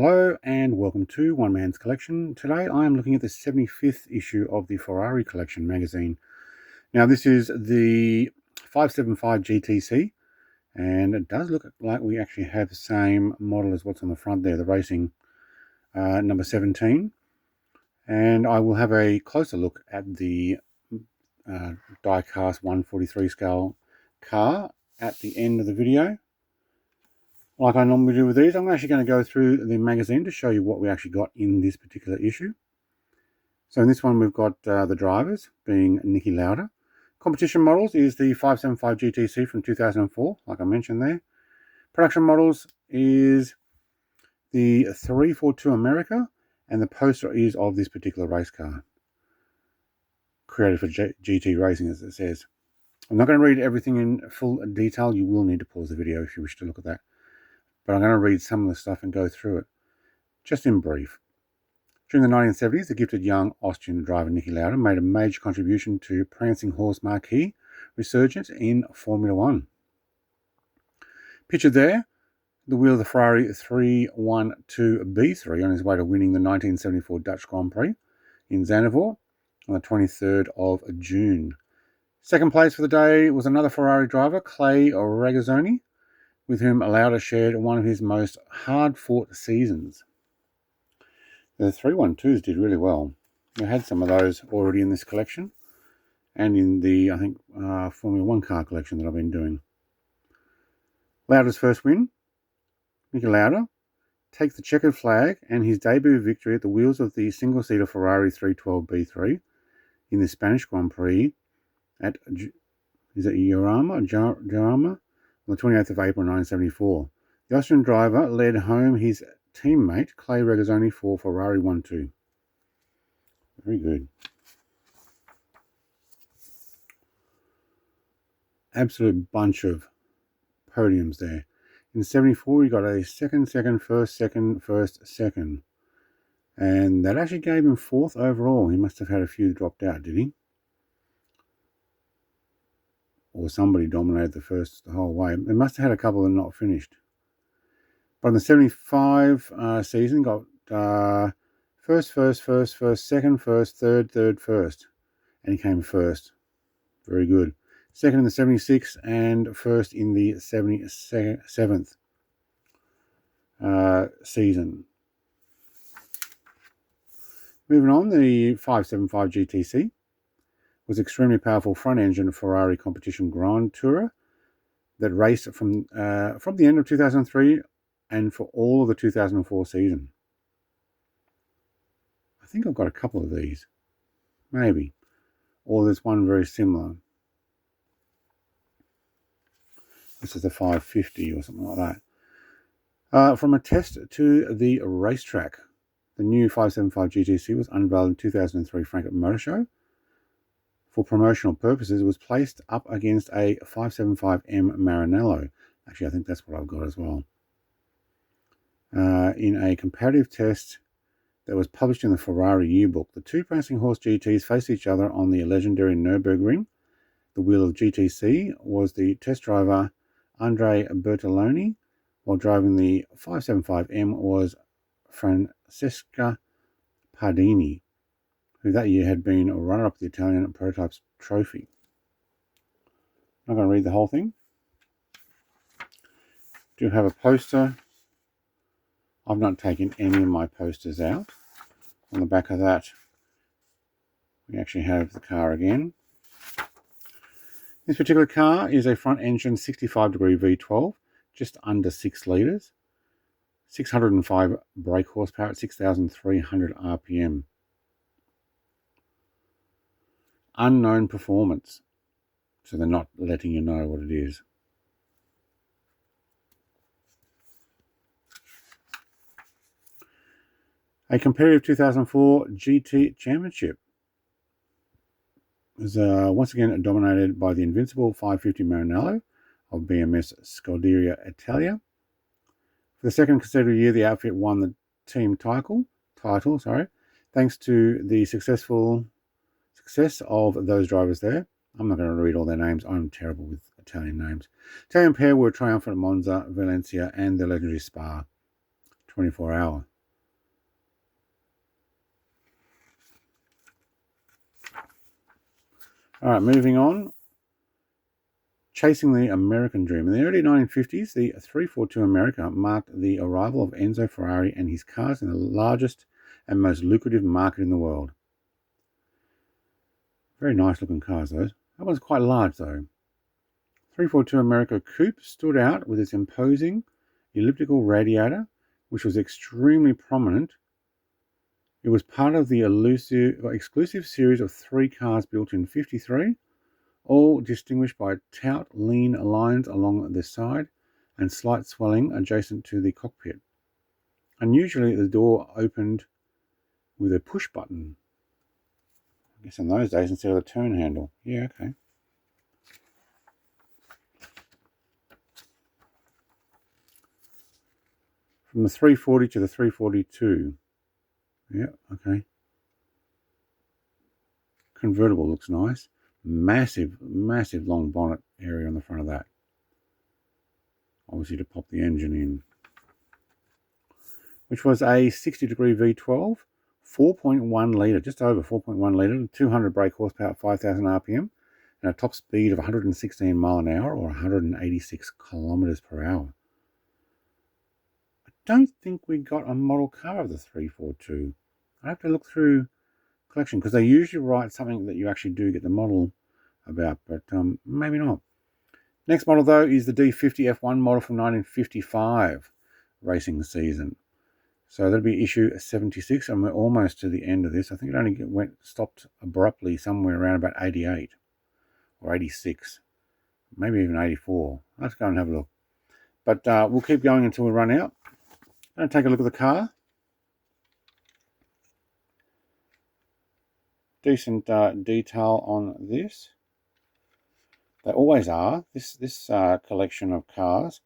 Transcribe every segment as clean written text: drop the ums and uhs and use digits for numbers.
Hello and welcome to One Man's Collection. Today I am looking at the 75th issue of the Ferrari Collection Magazine. Now this is the 575 GTC, and it does look like we actually have the same model as what's on the front there, the racing number 17. And I will have a closer look at the die-cast 143 scale car at the end of the video. Like I normally do with these, I'm actually going to go through the magazine to show you what we actually got in this particular issue. So in this one, we've got the drivers being Niki Lauda. Competition models is the 575 GTC from 2004, like I mentioned there. Production models is the 342 America, and the poster is of this particular race car. Created for GT Racing, as it says. I'm not going to read everything in full detail. You will need to pause the video if you wish to look at that. But I'm going to read some of the stuff and go through it, just in brief. During the 1970s, the gifted young Austrian driver Niki Lauda made a major contribution to Prancing Horse Marquis resurgence in Formula One. Pictured there, the wheel of the Ferrari 312B3 on his way to winning the 1974 Dutch Grand Prix in Zandvoort on the 23rd of June. Second place for the day was another Ferrari driver, Clay Regazzoni, with whom Lauda shared one of his most hard-fought seasons. The 312s did really well. We had some of those already in this collection, and in the, I think, Formula One car collection that I've been doing. Lauda's first win. Niki Lauda takes the checkered flag and his debut victory at the wheels of the single-seater Ferrari 312B3 in the Spanish Grand Prix at, is it Jarama? On the 28th of April 1974. The Austrian driver led home his teammate Clay Regazzoni for Ferrari 1-2. Very good. Absolute bunch of podiums there. In 74, he got a second, first, second. And that actually gave him fourth overall. He must have had a few dropped out, did he? Or somebody dominated the whole way. They must have had a couple that not finished. But in the 75 season, got first, second, third, first. And he came first. Very good. Second in the 76 and first in the 77th season. Moving on, the 575 GTC was extremely powerful front-engine Ferrari competition Grand Tourer that raced from the end of 2003 and for all of the 2004 season. I think I've got a couple of these, maybe, or there's one very similar. This is the 550 or something like that. From a test to the racetrack, the new 575 GTC was unveiled in 2003 Frankfurt Motor Show. For promotional purposes, it was placed up against a 575M Maranello. Actually, I think that's what I've got as well. In a comparative test that was published in the Ferrari yearbook, the two Prancing Horse GTs faced each other on the legendary Nürburgring. The wheel of GTC was the test driver Andrea Bertoloni, while driving the 575M was Francesca Pardini, who that year had been a runner-up of the Italian Prototypes Trophy. I'm not going to read the whole thing. Do have a poster. I've not taken any of my posters out. On the back of that, we actually have the car again. This particular car is a front-engine 65-degree V12, just under 6 litres, 605 brake horsepower at 6,300 RPM. Unknown performance, so they're not letting you know what it is. A competitive 2004 GT Championship was once again dominated by the invincible 550 Maranello of BMS Scuderia Italia. For the second consecutive year, the outfit won the team title, thanks to the success of those drivers there. I'm not going to read all their names. I'm terrible with Italian names. Italian pair were triumphant at Monza, Valencia, and the legendary Spa 24 Hour. All right, moving on. Chasing the American Dream. In the early 1950s, the 342 America marked the arrival of Enzo Ferrari and his cars in the largest and most lucrative market in the world. Very nice looking cars, those. That one's quite large, though. 342 America Coupe stood out with its imposing elliptical radiator, which was extremely prominent. It was part of the exclusive series of 3 cars built in 53, all distinguished by taut, lean lines along the side and slight swelling adjacent to the cockpit. Unusually, the door opened with a push button. I guess in those days, instead of a turn handle. Yeah, okay. From the 340 to the 342. Yeah, okay. Convertible looks nice. Massive long bonnet area on the front of that. Obviously to pop the engine in. Which was a 60-degree V12, 4.1 litre, just over 4.1 litre, 200 brake horsepower, 5,000 RPM, and a top speed of 116 mile an hour or 186 kilometers per hour. I don't think we got a model car of the 342. I have to look through collection because they usually write something that you actually do get the model about, but maybe not. Next model though is the D50 F1 model from 1955 racing season. So that'll be issue 76, and we're almost to the end of this. I think it only stopped abruptly somewhere around about 88 or 86, maybe even 84. Let's go and have a look. But we'll keep going until we run out. I'm going to take a look at the car. Decent detail on this. They always are. This collection of cars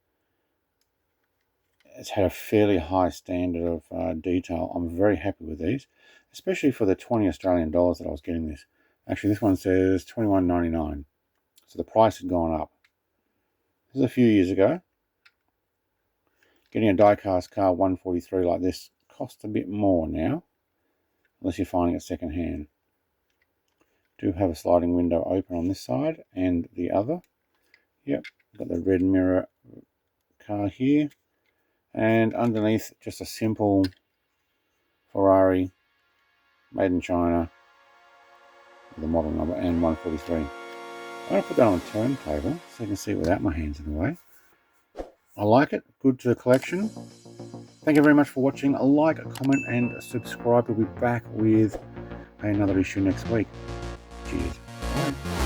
has had a fairly high standard of detail. I'm very happy with these, especially for the 20 Australian dollars that I was getting this. Actually, this one says $21.99, so the price has gone up. This is a few years ago. Getting a die-cast car 143 like this costs a bit more now, unless you're finding it second-hand. Do have a sliding window open on this side and the other. Yep, got the red mirror car here. And underneath, just a simple Ferrari, made in China, with the model number and 143. I'm going to put that on a turntable so you can see it without my hands in the way. I like it. Good to the collection. Thank you very much for watching. A like, a comment, and subscribe. We'll be back with another issue next week. Cheers. Bye.